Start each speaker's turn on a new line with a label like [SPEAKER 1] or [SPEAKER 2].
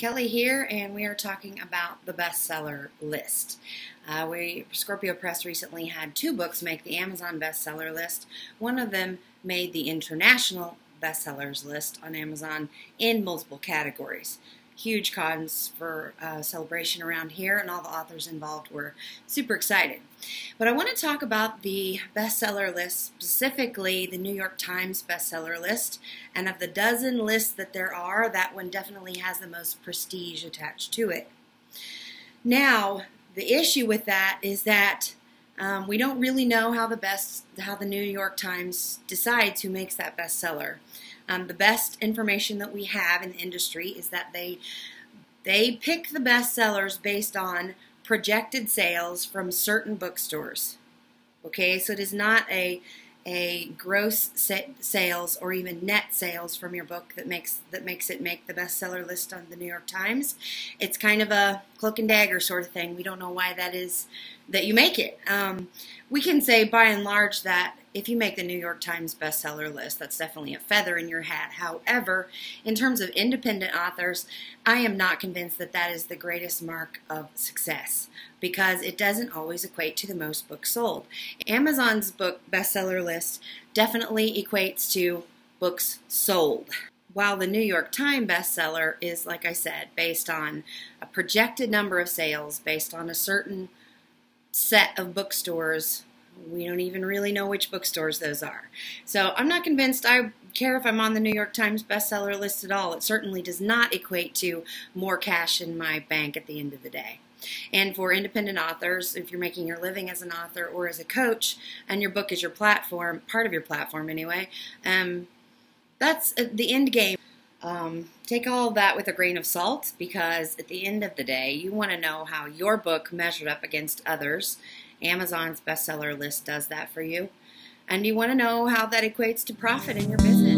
[SPEAKER 1] Kelly here, and we are talking about the bestseller list. Scorpio Press recently had 2 books make the Amazon bestseller list. One of them made the international bestsellers list on Amazon in multiple categories. Huge cause for celebration around here, and all the authors involved were super excited. But I want to talk about the bestseller list, specifically the New York Times bestseller list. And of the dozen lists that there are, that one definitely has the most prestige attached to it. Now, the issue with that is that we don't really know how the New York Times decides who makes that bestseller. The best information that we have in the industry is that they pick the bestsellers based on projected sales from certain bookstores. Okay, so it is not a gross sales or even net sales from your book that makes it make the bestseller list on the New York Times. It's kind of a cloak and dagger sort of thing. We don't know why that is that you make it. We can say by and large that if you make the New York Times bestseller list, that's definitely a feather in your hat. However, in terms of independent authors, I am not convinced that that is the greatest mark of success, because it doesn't always equate to the most books sold. Amazon's book bestseller list definitely equates to books sold, while the New York Times bestseller is, like I said, based on a projected number of sales, based on a certain set of bookstores. We don't even really know which bookstores those are. So I'm not convinced I care if I'm on the New York Times bestseller list at all. It certainly does not equate to more cash in my bank at the end of the day. And for independent authors, if you're making your living as an author or as a coach, and your book is your platform, part of your platform anyway, that's the end game. Take all of that with a grain of salt, because at the end of the day, you want to know how your book measured up against others. Amazon's bestseller list does that for you. And you want to know how that equates to profit in your business.